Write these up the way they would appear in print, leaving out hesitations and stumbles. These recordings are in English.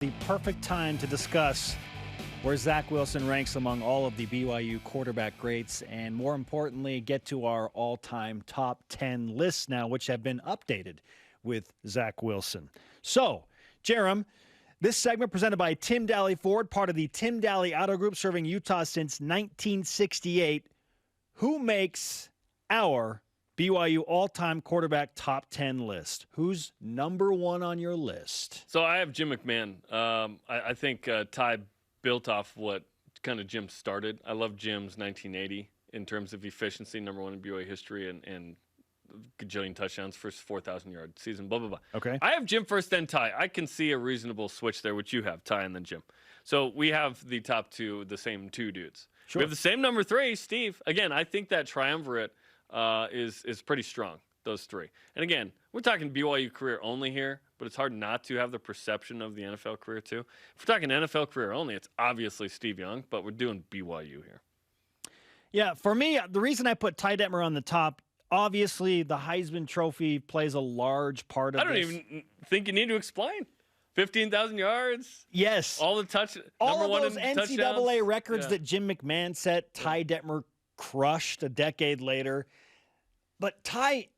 The perfect time to discuss where Zach Wilson ranks among all of the BYU quarterback greats, and more importantly, get to our all-time top 10 lists now, which have been updated with Zach Wilson. So, Jarom, this segment presented by Tim Daly Ford, part of the Tim Daly Auto Group, serving Utah since 1968. Who makes our BYU all-time quarterback top 10 list? Who's number one on your list? So I have Jim McMahon. I think Ty built off what kind of Jim started. I love Jim's 1980 in terms of efficiency, number one in BYU history, and gajillion touchdowns, first 4,000-yard season, blah, blah, blah. Okay. I have Jim first, then Ty. I can see a reasonable switch there, which you have, Ty and then Jim. So we have the top two, the same two dudes. Sure. We have the same number three, Steve. Again, I think that triumvirate is pretty strong, those three. And again, we're talking BYU career only here, but it's hard not to have the perception of the NFL career too. If we're talking NFL career only, it's obviously Steve Young, but we're doing BYU here. Yeah, for me, the reason I put Ty Detmer on the top, obviously the Heisman Trophy plays a large part of this. I don't even think you need to explain. 15,000 yards. Yes. All of those NCAA records yeah. that Jim McMahon set, Ty Detmer crushed a decade later. But Ty,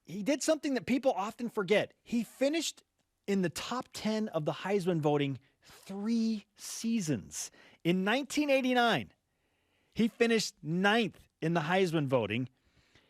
he did something that people often forget. He finished in the top 10 of the Heisman voting 3 seasons. In 1989, he finished 9th in the Heisman voting.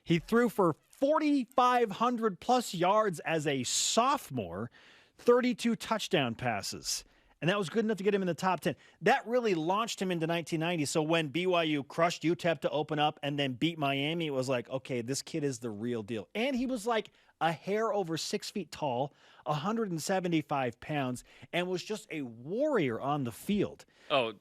He threw for 4,500 plus yards as a sophomore, 32 touchdown passes. And that was good enough to get him in the top 10. That really launched him into 1990. So when BYU crushed UTEP to open up and then beat Miami, it was like, okay, this kid is the real deal. And he was like a hair over 6 feet tall, 175 pounds, and was just a warrior on the field. Oh,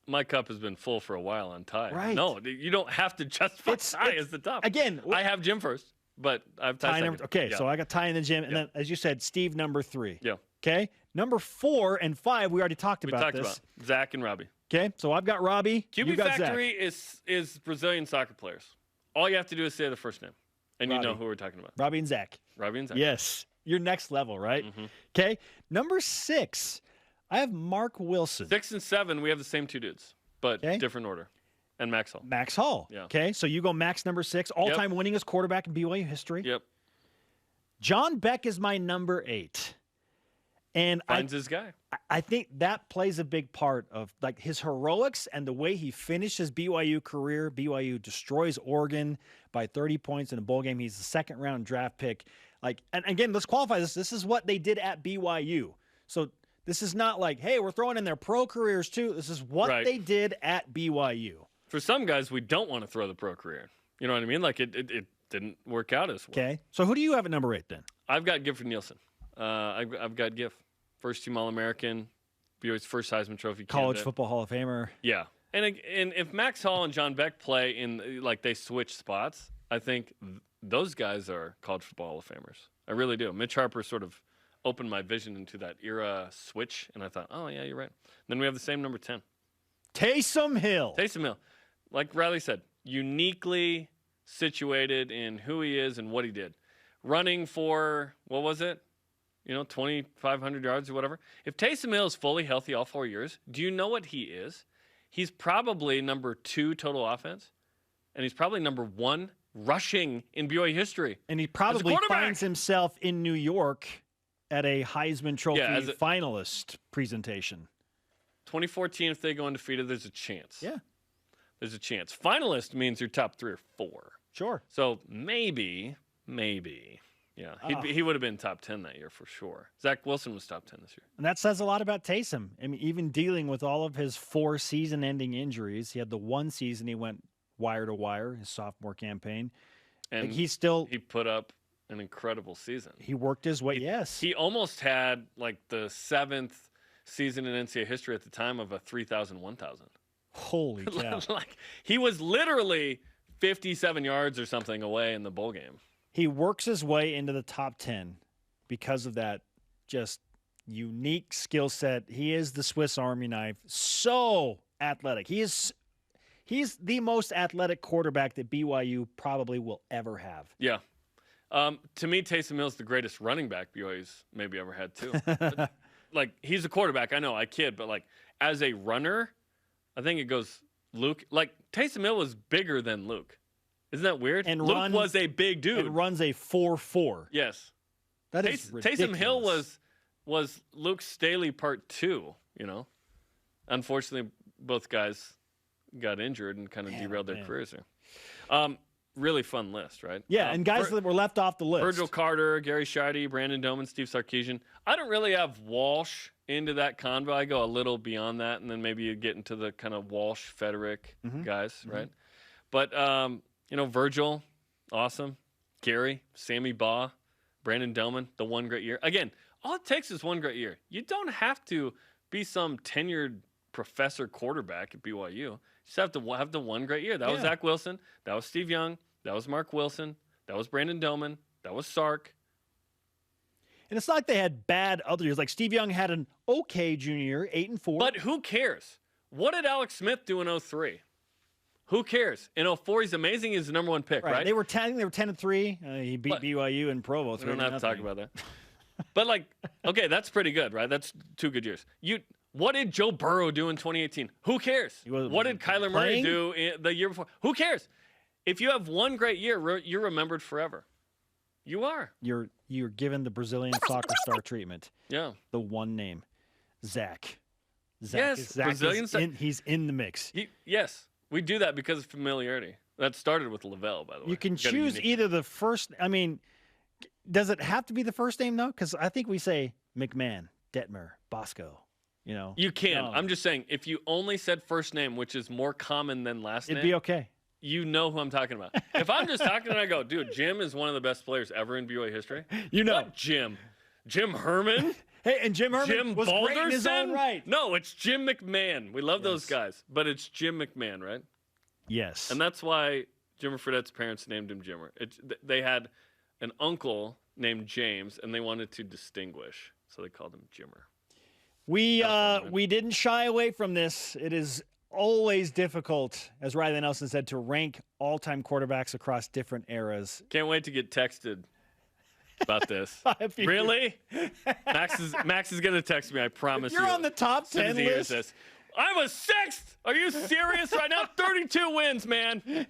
my cup has been full for a while on Ty. Right. No, you don't have to justify Ty as the top. Again, I have Jim first, but I have Ty second. Okay, yeah. So I got Ty and then Jim, and then, as you said, Steve number 3. Yeah. Okay, number 4 and 5, we already talked about this. Zach and Robbie. Okay, so I've got Robbie. QB Factory is Brazilian soccer players. All you have to do is say the first name, and Robbie. you know who we're talking about. Robbie and Zach. Robbie and Zach. Yes, you're next level, right? Mm-hmm. Okay, number 6, I have Mark Wilson. 6 and 7, we have the same two dudes, but different order. And Max Hall. Max Hall. Yeah. Okay, so you go Max number 6, all-time winningest quarterback in BYU history. Yep. John Beck is my number 8. And Finds his guy. I think that plays a big part of like his heroics and the way he finished his BYU career. BYU destroys Oregon by 30 points in a bowl game. He's the second-round draft pick. Like, and again, let's qualify this. This is what they did at BYU. So this is not like, hey, we're throwing in their pro careers too. This is what they did at BYU. For some guys, we don't want to throw the pro career. You know what I mean? Like it didn't work out as well. Okay. So who do you have at number 8 then? I've got Gifford Nielsen. I've got Giff. First-team All-American, BYU's first Heisman Trophy College candidate. Football Hall of Famer. Yeah. And if Max Hall and John Beck play in, like, they switch spots, I think those guys are College Football Hall of Famers. I really do. Mitch Harper sort of opened my vision into that era switch, and I thought, oh, yeah, you're right. Then we have the same number 10. Taysom Hill. Taysom Hill. Like Riley said, uniquely situated in who he is and what he did. Running for, what was it? 2,500 yards or whatever. If Taysom Hill is fully healthy all 4 years, do you know what he is? He's probably number 2 total offense, and he's probably number 1 rushing in BYU history. And he probably finds himself in New York at a Heisman Trophy finalist presentation. 2014, if they go undefeated, there's a chance. Yeah. There's a chance. Finalist means you're top 3 or 4. Sure. So maybe. Yeah, he would have been top 10 that year for sure. Zach Wilson was top 10 this year. And that says a lot about Taysom. I mean, even dealing with all of his 4 season-ending injuries, he had the one season he went wire to wire, his sophomore campaign. And he put up an incredible season. He worked his way, He almost had like the 7th season in NCAA history at the time of a 3,000, 1,000. Holy cow. Like, he was literally 57 yards or something away in the bowl game. He works his way into the top 10 because of that just unique skill set. He is the Swiss Army knife. So athletic. He's the most athletic quarterback that BYU probably will ever have. Yeah. To me, Taysom Hill's the greatest running back BYU's maybe ever had, too. like he's a quarterback. I know, I kid, but like as a runner, I think it goes Luke. Like Taysom Hill was bigger than Luke. Isn't that weird? And Luke was a big dude. And runs a 4.4. Yes. That is ridiculous. Taysom Hill was Luke Staley part 2, you know. Unfortunately, both guys got injured and kind of derailed their careers there. Really fun list, right? Yeah, and guys that were left off the list. Virgil Carter, Gary Scheide, Brandon Doman, Steve Sarkisian. I don't really have Walsh into that convo. I go a little beyond that, and then maybe you get into the kind of Walsh, Federick guys, right? But, you know, Virgil, awesome. Gary, Sammy Baugh, Brandon Doman, the one great year. Again, all it takes is one great year. You don't have to be some tenured professor quarterback at BYU. You just have to have the one great year. That was Zach Wilson. That was Steve Young. That was Mark Wilson. That was Brandon Doman. That was Sark. And it's not like they had bad other years. Like Steve Young had an okay junior year, 8-4. But who cares? What did Alex Smith do in 03? Who cares? In 04, he's amazing. He's the number 1 pick, right? They were 10-3. He beat BYU in Provo. We don't have to talk about that. But, like, okay, that's pretty good, right? That's 2 good years. What did Joe Burrow do in 2018? Who cares? What did Kyler Murray do the year before? Who cares? If you have one great year, you're remembered forever. You are. You're given the Brazilian soccer star treatment. Yeah. The one name, Zach. Yes, Brazilian he's in the mix. Yes, we do that because of familiarity. That started with Lavelle, by the way. You can choose either the first. I mean, does it have to be the first name though? Because I think we say McMahon, Detmer, Bosco. You know, you can. I'm just saying, if you only said first name, which is more common than last name, it'd be okay. You know who I'm talking about. If I'm just talking and I go, dude, Jim is one of the best players ever in BYU history. You know. What Jim? Jim Herman? Hey, and Jim Herman was Balderson? great in his own right. No, it's Jim McMahon. We love those guys, but it's Jim McMahon, right? Yes. And that's why Jimmer Fredette's parents named him Jimmer. They had an uncle named James, and they wanted to distinguish, so they called him Jimmer. We didn't shy away from this. It is always difficult, as Riley Nelson said, to rank all-time quarterbacks across different eras. Can't wait to get texted about this. Really? Max is going to text me, I promise you. You're on the top 10 list. This. I was 6th. Are you serious right now? 32 wins, man.